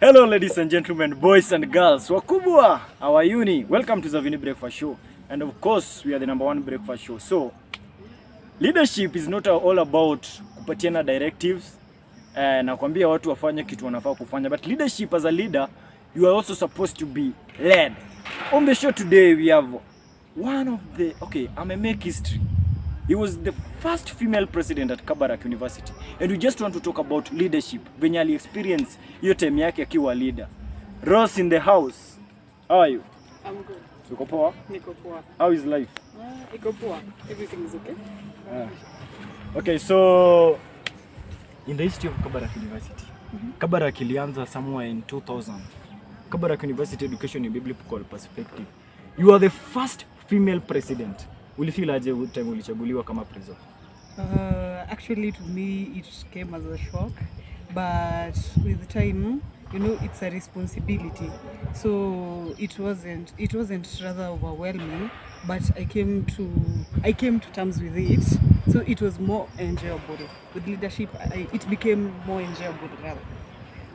Hello ladies and gentlemen, boys and girls, wakubwa, our uni. Welcome to Zavinnie Breakfast Show. And of course, we are the #1 breakfast show. So, leadership is not all about kupatiana directives na kuambia watu wafanye kitu wanafaa kufanya. But leadership, as a leader, you are also supposed to be led. On the show today, we have one of the, I'm gonna make history. He was the first female president at Kabarak University. And we just want to talk about leadership. Venye ali experience hiyo time yake akiwa leader. Rose in the house. How are you? I'm good. Uko poa? Niko poa. How is life? Iko poa. Everything is okay. Okay, so in the history of Kabarak University, Kabarak ilianza somewhere in 2000. Kabarak University Education in Biblical Perspective. You are the first female president. Ulifeel aje time ulichaguliwa kama president? Actually, to me, it came as a shock, but with time, you know, it's a responsibility. So it wasn't rather overwhelming, but I came to terms with it. So it was more enjoyable. With leadership, it became more enjoyable rather.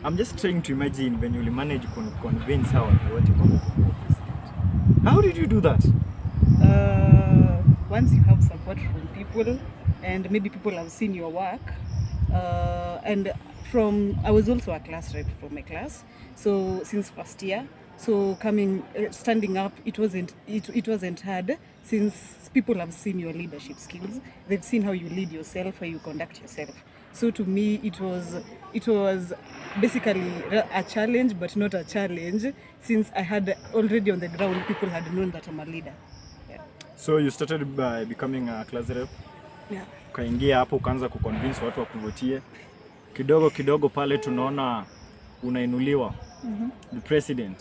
I'm just trying to imagine when you manage to convince her what you want to be president. How did you do that? Once you have support from people and maybe people have seen your work, and I was also a class rep for my class, so since first year, so standing up, it wasn't hard, since people have seen your leadership skills, they've seen how you lead yourself, how you conduct yourself. So to me, it was basically a challenge, but not a challenge, since I had already on the ground, people had known that I'm a leader. So you started by becoming a class rep? Yeah. Ukaingia hapo ukaanza kuconvince watu wakuvotie. Kidogo kidogo pale tunaona unainuliwa. The president.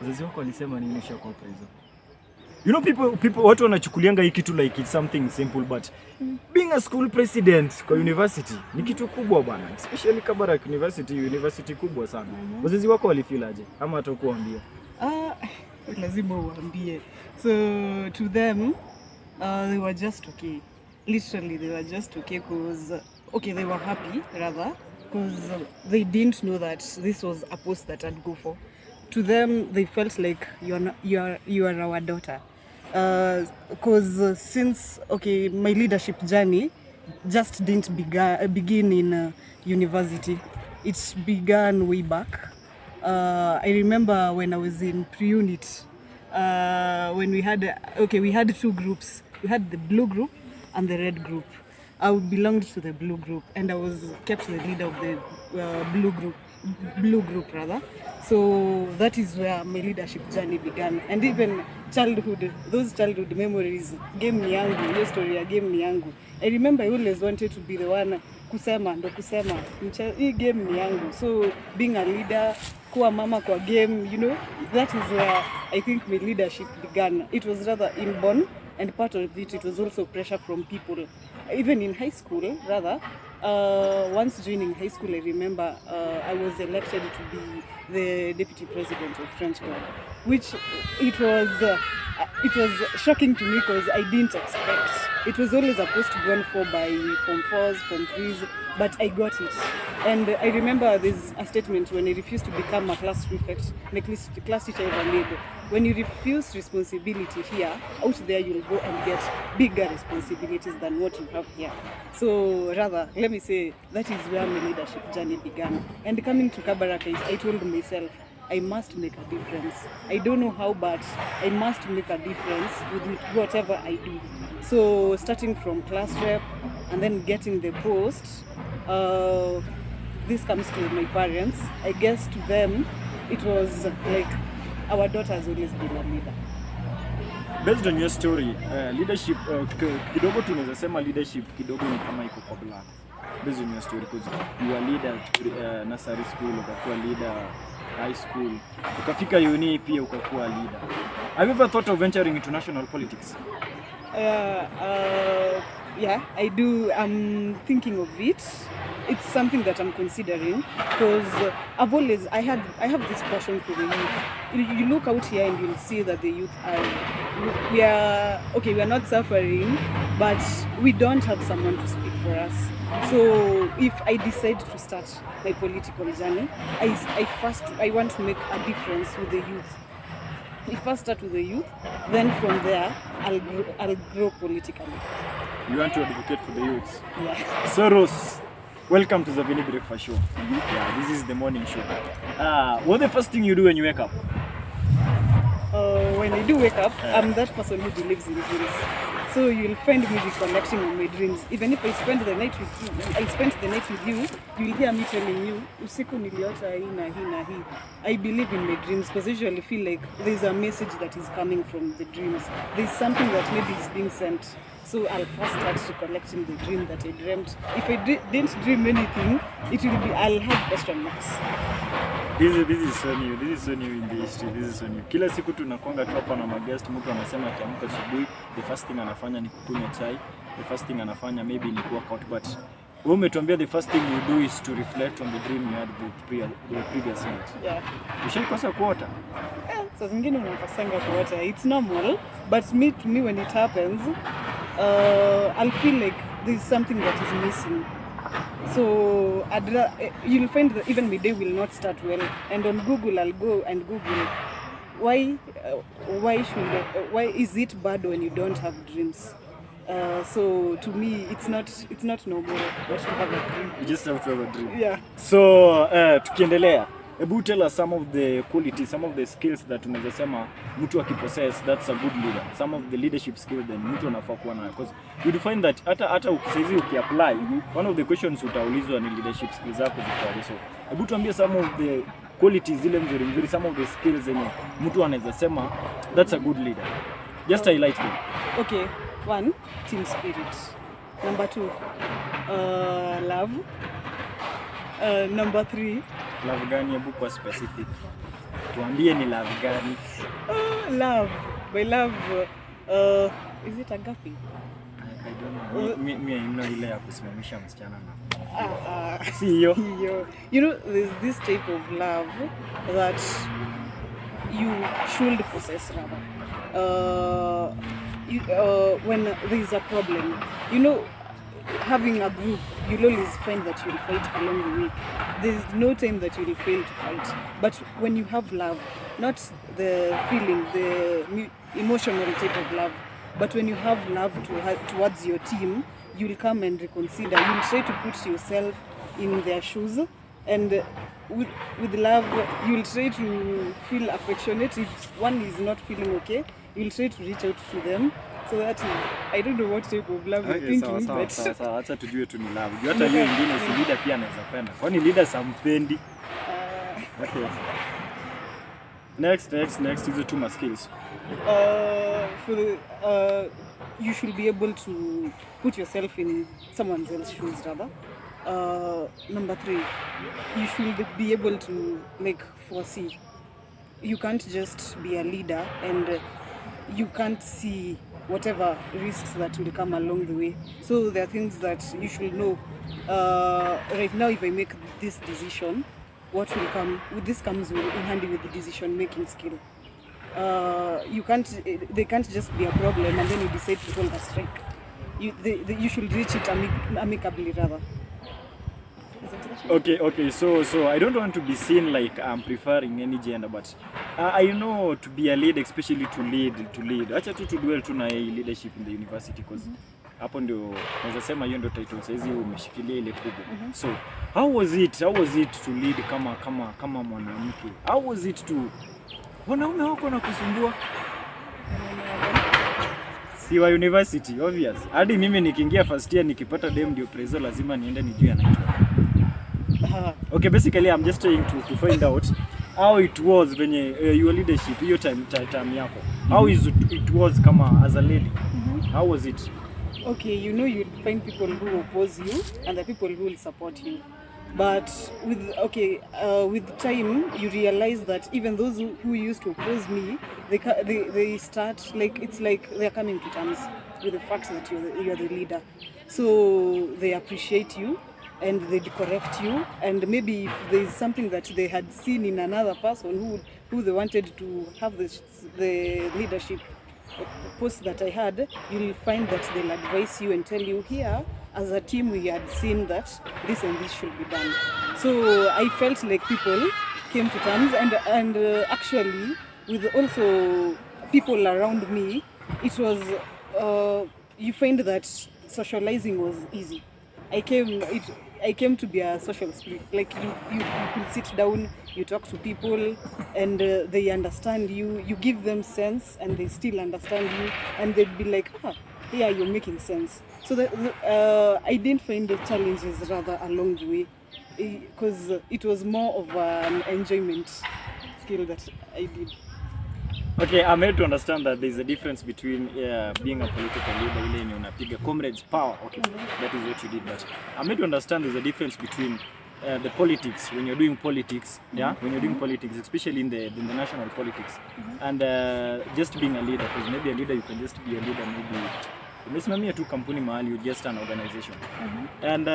Wazazi wako walisema nini kwa president? You know, people watu wanachukulianga hii kitu like it's something simple, but being a school president kwa university ni kitu kubwa bana, especially Kabarak University kubwa sana. Wazazi wako walifeel aje ama hatakuambia? Lazima uambie. So to them, they were just okay. Literally, they were just okay because they were happy rather because they didn't know that this was a post that I'd go for. To them, they felt like you are our daughter. Because since my leadership journey just didn't begin in university. It began way back. I remember when I was in pre-unit, when we had two groups. We had the blue group and the red group. I belonged to the blue group and I was kept the leader of the blue group rather. So that is where my leadership journey began. And even those childhood memories, game ni yangu, hiyo story ya game ni yangu. I remember I always wanted to be the one kusema hii game ni yangu. So being a leader, kuwa mama kwa game, you know, that is where I think my leadership began. It was rather inborn, and part of it was also pressure from people. Even in high school, rather, once joining high school, I remember I was elected to be the deputy president of French Club, which it was shocking to me because I didn't expect. It was always supposed to go for by Form 4s, Form 3s, but I got it. And I remember there's a statement when I refused to become a class prefect, my class teacher ever made. When you refuse responsibility here, out there you'll go and get bigger responsibilities than what you have here. So rather, let me say, that is where my leadership journey began. And coming to Kabarak, I told myself, I must make a difference. I don't know how, but I must make a difference with whatever I do. So starting from class rep and then getting the post, this comes to my parents. I guess to them, it was like, our daughter has always been a leader. Based on your story, leadership, kidogo tunaweza sema leadership kidogo ni kama iko kwa black. Based on your story, because you are leader nursery school, ukakuwa leader high school, ukafika uni pia ukakuwa leader. Have you ever thought of venturing into national politics? Yeah, I do. I'm thinking of it. It's something that I'm considering because I have this passion for the youth. You look out here and you'll see that the youth we are not suffering, but we don't have someone to speak for us. So if I decide to start my political journey, I want to make a difference with the youth. If I start with the youth, then from there I'll grow politically. You want to advocate for the youths? Yeah. So Rose, welcome to Zavinnie Breakfast Show. Yeah, this is the morning show. What's the first thing you do when you wake up? When I do wake up, I'm that person who believes in dreams. So you'll find me recollecting on my dreams. Even if I spend the night with you, you'll hear me telling you, usiku niliota hii na hii na hii. I believe in my dreams because I usually feel like there's a message that is coming from the dreams. There's something that maybe is being sent. So I'll first start recollecting the dream that I dreamt. If I didn't dream anything, I'll have question marks. This is so new. This is so new in the history. This is so new. Kila siku tunakonga tu hapa na magest, mtu anasema akiamka asubuhi, the first thing anafanya ni kukunywa chai. The first thing anafanya maybe ni workout, but wewe umetuambia the first thing you do is to reflect on the dream you had the previous night. Yeah. Ushaikosa kuota? Saa zingine unapasanga kuota. It's normal, but to me when it happens, I'll feel like there's something that is missing. So you'll find that even my day will not start well. And on Google, I'll go and Google why is it bad when you don't have dreams? So to me, it's not normal not to have a dream. You just have to have a dream. Yeah. So tukiendelea, hebu tell us some of the qualities, some of the skills that unaweza sema mtu akipossess, that's a good leader. Some of the leadership skills that mtu anafaa kuwa nayo, because you define that hata ukisaizi ukiapply, one of the questions utaulizwa ni leadership skills zako zikoje. So hebu tuambie some of the qualities zile nzuri, some of the skills zenye mtu anaweza sema that's a good leader. Just highlight them. Okay, 1, team spirit. Number 2, love. Number 3, love gani? Hebu kwa specific. Tuambie ni love gani? Love. By love, is it agape? I don't know. Me know ile ya kusimamisha msichana na. Si hiyo. You know, there's this type of love that you should possess rather. When there is a problem, you know, having a group, you'll always find that you'll fight along the way. There's no time that you'll fail to fight. But when you have love, not the feeling, the emotional type of love, but when you have love towards your team, you'll come and reconsider. You'll try to put yourself in their shoes, and with love, you'll try to feel affectionate. If one is not feeling okay, you'll try to reach out to them. So that I don't know what type of love you're thinking, but sawa, acha tujue tu ni love. Hata hiyo nyingine si leader pia anaweza penda. Kwani leader sampendi? Okay. Next hizo two skills. You should be able to put yourself in someone else's shoes rather. Number 3, you should be able to foresee. You can't just be a leader and you can't see whatever risks that will come along the way. So there are things that you should know. Right now, if I make this decision, what will come? This comes in handy with the decision-making skill. They can't just be a problem and then you decide to hold a strike. You should reach it amicably rather. Okay. So I don't want to be seen like I'm preferring any gender, but I know to be a leader, especially to lead. Acha tu dwell tu na leadership in the university, because hapo ndio naweza sema hiyo ndio title saizi umeshikilia ile kubwa. So how was it to lead kama mwanamke? How was it to wanaume wako na kusumbua? Si wa university obvious. Hadi mimi nikiingia first year nikipata dem ndio prezo lazima niende nijue anaitwa. Okay, basically I'm just trying to find out how it was when your leadership, your time yako. How it was kama as a lady? How was it? Okay, you know you'll find people who oppose you and the people who will support you. But with time you realize that even those who used to oppose me, they start it's like they're coming to terms with the fact that you're the leader. So they appreciate you and they correct you, and maybe if there is something that they had seen in another person who they wanted to have the leadership post that I had, you'll find that they'll advise you and tell you, here as a team we had seen that this and this should be done. So I felt like people came to terms, and actually with also people around me, it was you find that socializing was easy. I came to be a social spirit. Like you could sit down, you talk to people, and they understand you. You give them sense, and they still understand you, and they'd be like, yeah, you're making sense. So that I didn't find the challenges rather along the way, because it was more of an enjoyment skill that I did. Okay, I'm made to understand that there's a difference between being a political leader, ile yenye unapiga comrades power. Okay, that is what you did. But I'm made to understand there's a difference between the politics when you're doing politics, when you're doing politics, especially in the national politics, and just being a leader. Because maybe a leader, you can just be a leader, maybe umesimamia tu kampuni mahali, you just an organization. And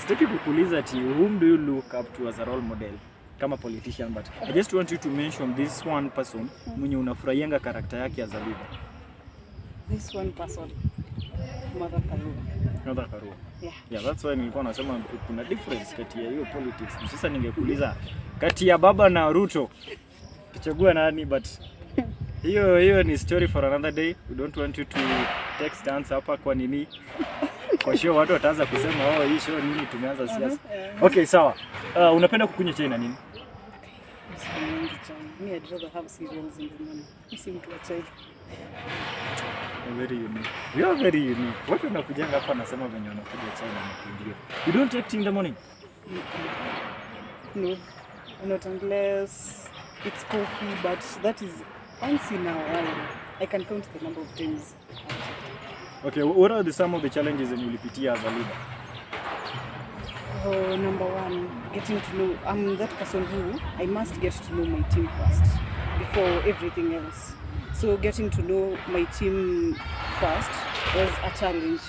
sitaki kukuuliza ati whom do you look up to as a role model kama politician, but I just want you to mention this one person mwenye unafurahianga karakta yake as a leader. This one person, Mother Karua. Mother Karua. Yeah, that's why nilikuwa nasema kuna difference kati ya hiyo politics. Sasa ningekuuliza kati ya Baba na Ruto tuchagua nani, but hiyo ni story for another day. We don't want you to take stance hapa kwa nini. Kwa show watu wataanza kusema hii show nini tumeanza siasa. Okay, sawa. Unapenda kukunywa chai na nini? Me, I'd rather have cereals in the morning. You seem to a chai. Very unique. You are very unique. Watu wanakujanga hapa nasema venye wanakuja chai na nakuingia. You don't take tea in the morning? No, not unless it's coffee, but that is once in a while. I can count the number of times. Okay, what are some of the challenges that you ulipitia as a leader? Number one, getting to know. I'm that person who I must get to know my team first before everything else. So getting to know my team first was a challenge.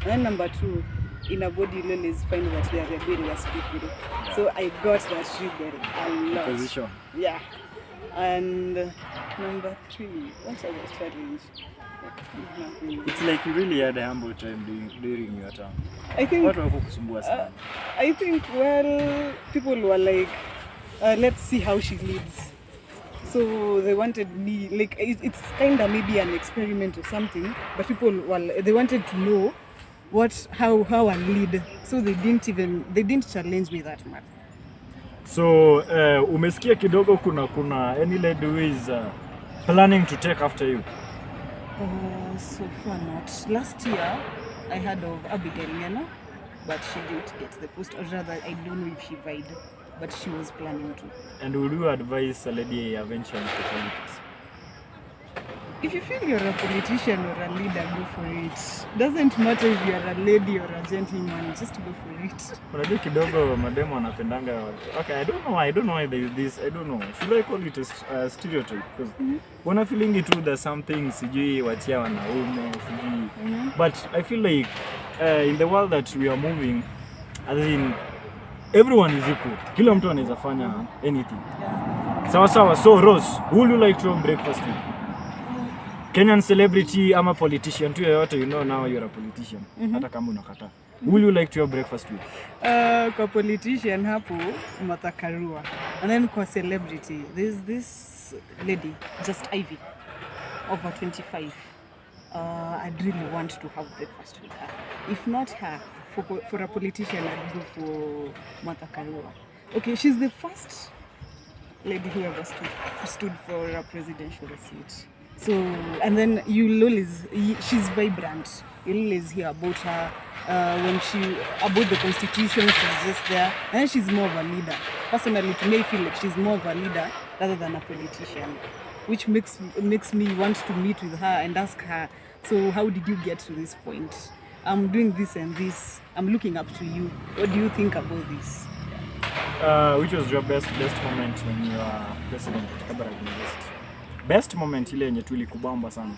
And then number two, in a body, you always find that they are rebellious people. Yeah. So I got that triggered a lot. Position. Yeah. And number three, what was the challenge? It's like you really had a humble time during your term. I think. What was I think, well, people were like, let's see how she leads. So they wanted me, like, it's kind of maybe an experiment or something, but people they wanted to know how I lead. So they didn't challenge me that much. So umesikia kidogo kuna any lady who is planning to take after you? So far not. Last year I heard of Abigail Nyana, but she didn't get the post, or rather I don't know if she vied, but she was planning to. And would you advise a lady eventually to politics? If you feel you're a politician or a leader, go for it. Doesn't matter if you're a lady or a gentleman, just go for it. Unajua kidogo mademo wanapendanga. Okay, I don't know why they use this. I don't know. Should I call it a stereotype? Because when I feeling it too, there's something sijui watia wanaume sijui. But I feel like in the world that we are moving, as in everyone is equal. Kila mtu anaweza fanya anything. Sawa. So Rose, who would you like to have breakfast with? Kenyan celebrity ama politician tu yoyote, you know now you're a politician. Hata kama unakataa. Who will you like to have breakfast with? Kwa politician hapo Martha Karua. And then kwa celebrity, there's this lady, just Ivy, over 25. I'd really want to have breakfast with her. If not her, for a politician, I'd go for Martha Karua. Okay, she's the first lady who ever stood for a presidential seat. So, and then she's vibrant. You'll always hear about her about the constitution, she's just there. And then she's more of a leader. Personally, to me, I feel like she's more of a leader rather than a politician, which makes me want to meet with her and ask her, so how did you get to this point? I'm doing this and this. I'm looking up to you. What do you think about this? Which was your best moment when you were president at Kabarak University? Best moment ile yenye tulikubamba sana.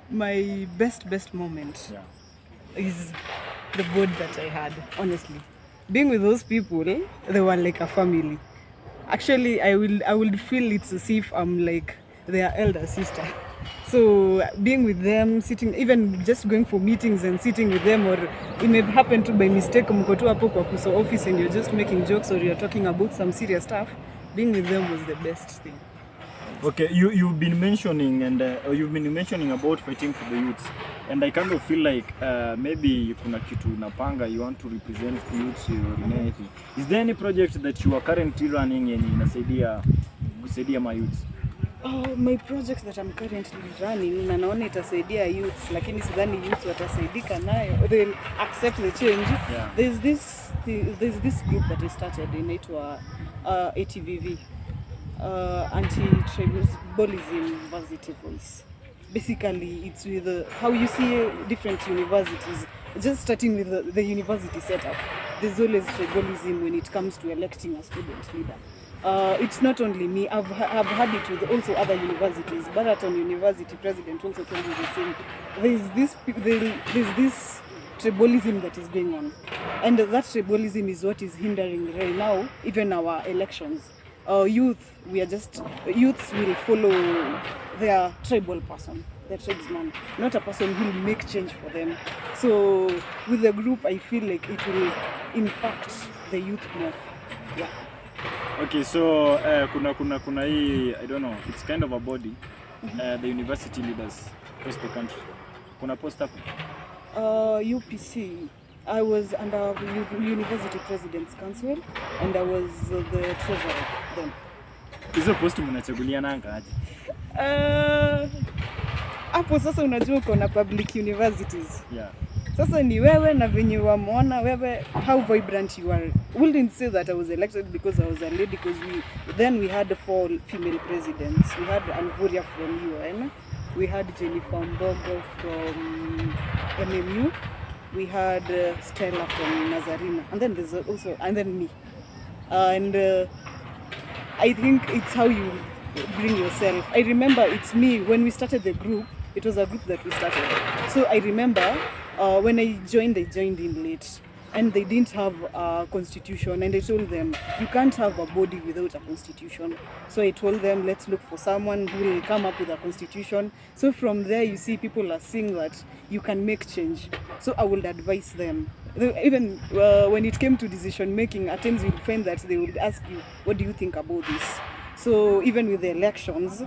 My best moment is the board that I had, honestly. Being with those people, they were like a family. Actually, I would feel it's as if I'm like their elder sister. So being with them, sitting, even just going for meetings and sitting with them, or it may happen to by mistake mko tu hapo kwa kuso office and you're just making jokes or you're talking about some serious stuff. Being with them was the best thing. Okay, you've been mentioning about fighting for the youths, and I kind of feel like maybe kuna kitu unapanga, you want to represent the youths or anything. Is there any project that you are currently running yenye inasaidia my youths? My project that I'm currently running na naona itasaidia youths, lakini sidhani youths watasaidika nayo. They'll accept the change. Yeah. There's this group that I started inaitwa ATVV. Anti-tribalism varsity voice. Basically, it's with how you see different universities. Just starting with the university setup, there's always tribalism when it comes to electing a student leader. It's not only me. I've had it with also other universities. Baraton University president also told me the same. There's this tribalism that is going on, and that tribalism is what is hindering right now even our elections. Youths will follow their tribal person, their tribesman, not a person who will make change for them. So with the group, I feel like it will impact the youth more. Yeah. Okay, so kuna hii, I don't know, it's kind of a body, the university leaders across the country. Kuna post up? UPC. I was under University President's Council and I was the treasurer then. Hizo post mnachaguliana aje? Hapo sasa unajua uko na public universities. Yeah. Sasa ni wewe na venye wamuona wewe how vibrant you are. Wouldn't say that I was elected because I was a lady, because we had 4 female presidents. We had Anvuria from UN, we had Jennifer Mbogo from MMU. We had Stella from Nazarena, and then there's also, and then me. I think it's how you bring yourself. I remember it's me, when we started the group, it was a group that we started. So I remember when I joined in late, and they didn't have a constitution, and I told them, you can't have a body without a constitution. So I told them, let's look for someone who will come up with a constitution. So from there, you see people are seeing that you can make change. So I would advise them. Even when it came to decision making, at times you'd find that they would ask you, what do you think about this? So even with the elections,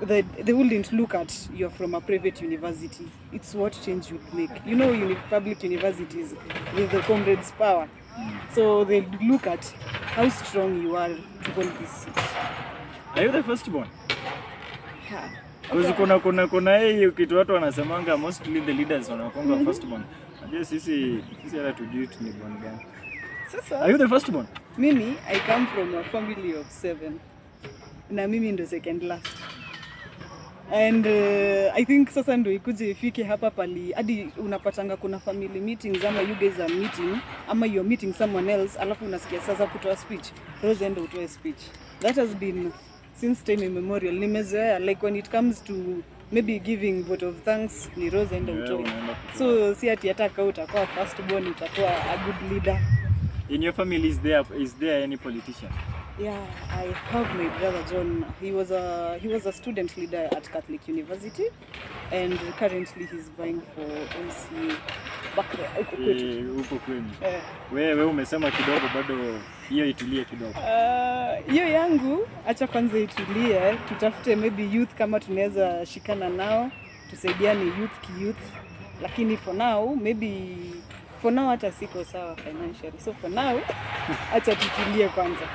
they wouldn't look at you're from a private university. It's what change you'd make. You know, public universities with the comrades' power. So they look at how strong you are to hold this seat. Are you the firstborn? Yeah. Because kuna hii kitu watu wanasemanga, mostly the leaders wanakonga firstborn. Najua sisi hata tujui tu ni born gani. Sasa, are you the firstborn? Mimi, I come from a family of 7. Na mimi ndo second last. And I think sasa ndo ikuje ifike hapa pali hadi unapatanga kuna family meetings ama you guys are meeting ama you're meeting someone else, alafu unasikia sasa kutoa speech, Rose ndo utoe speech. That has been since time immemorial. Nimezoea, like when it comes to maybe giving vote of thanks, ni Rose ndo utoe. So si ati hata utakuwa firstborn, utakuwa a good leader. In your family, is there any politician? Yeah, I have my brother John. He was a student leader at Catholic University, and currently he's vying for MCA back there. Huko kwenu. Wewe umesema kidogo, bado hiyo itulie kidogo. Hiyo yangu acha kwanza itulie, tutafute maybe youth kama tunaweza shikana nao, tusaidiane youth. Lakini for now hata siko sawa financially. So for now acha tutulie kwanza.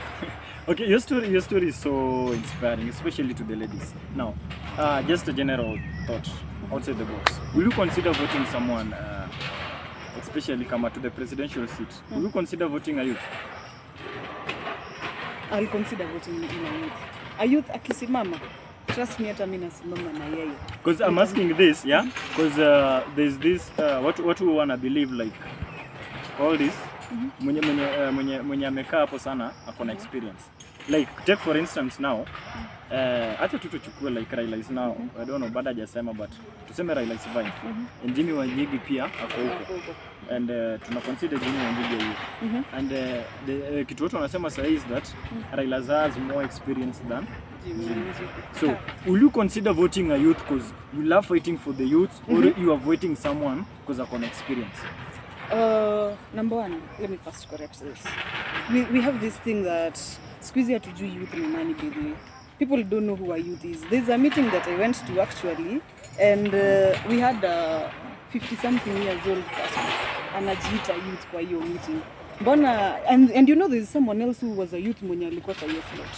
Okay, your story is so inspiring, especially to the ladies. Now, just a general thought outside the box. Will you consider voting someone, especially come to the presidential seat? Will you consider voting a youth? I'll consider voting in a youth. A youth akisimama, trust me, hata mimi nasimama na yeye. Because I'm asking this, yeah? Because there's this, what we want to believe, like, all this, mwenye amekaa hapo sana, akona experience. Like, take for instance now, hata tuchukue like Raila is now, I don't know, bado hajasema, but tuseme Raila is vying. And Jimmy Wanyigi pia ako huko. and tuna consider Jimmy Wanjigi youth. And the kitu watu wanasema sasa is that Raila has more experience than Jimmy. So will you consider voting a youth because you love fighting for the youth, or you are voting someone because of an experience? Number one, let me first correct this. We have this thing that squeeze here to do youth in money, baby. People don't know who our youth is. There's a meeting that I went to actually, and we had a 50-something years old person anajiita youth kwa hiyo meeting. Mbona, and you know there's someone else who was a youth mwenye alikosa hiyo slot.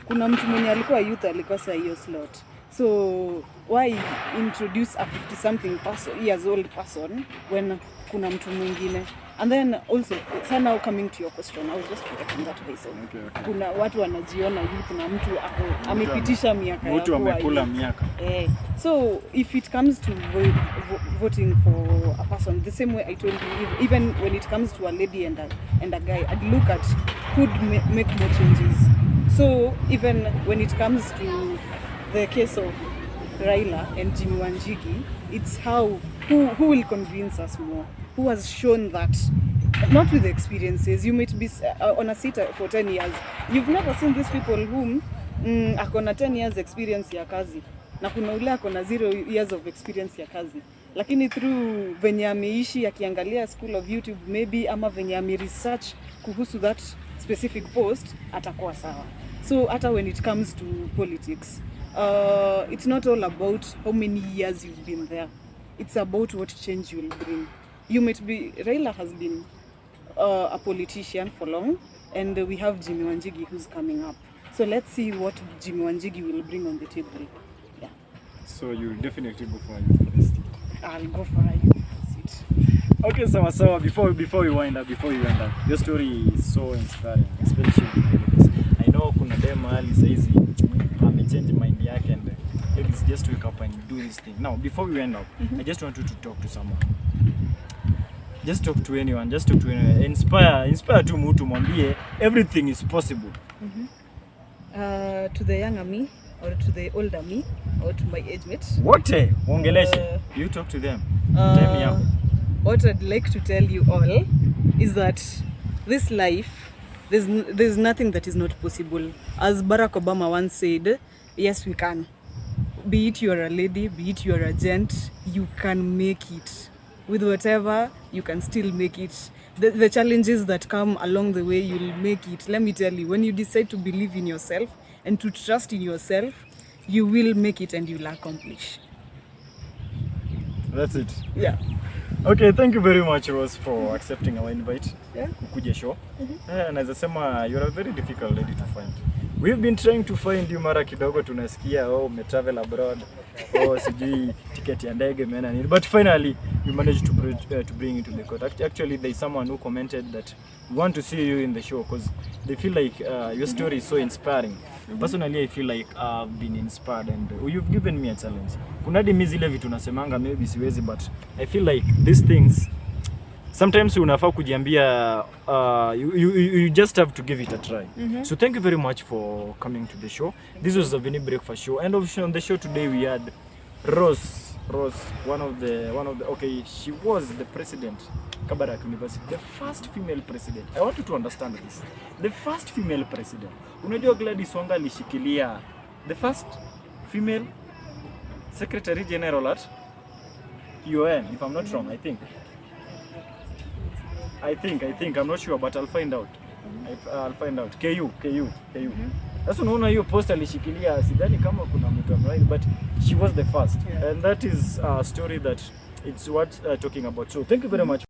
Kuna mtu mwenye alikuwa youth alikosa hiyo slot. So why introduce a 50-something years old person when kuna mtu mwingine? And then also, so now coming to your question, I was just correcting that by saying, kuna watu wanajiona youth na mtu amepitisha miaka ya mtu amekula miaka. So if it comes to voting for a person, the same way I told you, even when it comes to a lady and a guy, I'd look at who'd make more changes. So even when it comes to the case of Raila and Jimmy Wanjigi, it's who will convince us more, who has shown that, not with the experiences. You might be on a seat for 10 years. You've never seen these people whom akona 10 years experience ya kazi na kuna ule akona 0 years of experience ya kazi, lakini through venye ameishi akiangalia School of YouTube maybe ama venye ame research kuhusu that specific post atakuwa sawa. So hata when it comes to politics, it's not all about how many years you've been there. It's about what change you will bring. You might be, Raila has been a politician for long, and we have Jimmy Wanjigi who's coming up. So let's see what Jimmy Wanjigi will bring on the table. Yeah. So you definitely go for a youth seat. I'll go for a youth seat. Okay, so before we wind up, your story is so inspiring, especially because I know kuna dem mahali saizi change mind yake and maybe just wake up and do this thing. Now, before we end up, I just want you to talk to someone. Just talk to anyone. Inspire tu mtu mwambie everything is possible. To the younger me, or to the older me, or to my age mates. Wote ongeleshe. You talk to them. Time yako. What I'd like to tell you all is that this life, there's nothing that is not possible. As Barack Obama once said, yes, we can. Be it you're a lady, be it you're a gent, you can make it. With whatever, you can still make it. The challenges that come along the way, you'll make it. Let me tell you, when you decide to believe in yourself and to trust in yourself, you will make it and you'll accomplish. That's it. Yeah. Okay, thank you very much, Rose, for accepting our invite. Yeah. Kukuja show. And as I said, you're a very difficult lady to find. We've been trying to find you mara kidogo, tunasikia me travel abroad, sijui ticket ya ndege mena nini, but finally we managed to bring you to the court. Actually, there's someone who commented that we want to see you in the show because they feel like your story is so inspiring. Personally, I feel like I've been inspired and you've given me a challenge. Kuna di zile vitu nasemanga maybe siwezi, but I feel like these things sometimes unafaa kujiambia you just have to give it a try. So thank you very much for coming to the show. This was the Zavinnie Breakfast Show, and on the show today we had Rose, one of the okay, she was the president Kabarak University, the first female president. I want you to understand this. The first female president. Unajua Gladys Wanga alishikilia the first female secretary general at UN, if I'm not wrong, I think, I'm not sure, but I'll find out. I'll find out. KU. That's unaona hiyo post alishikilia, sidhani kama kuna mtu ambaye, but she was the first. And that is a story that it's worth talking about. So thank you very much.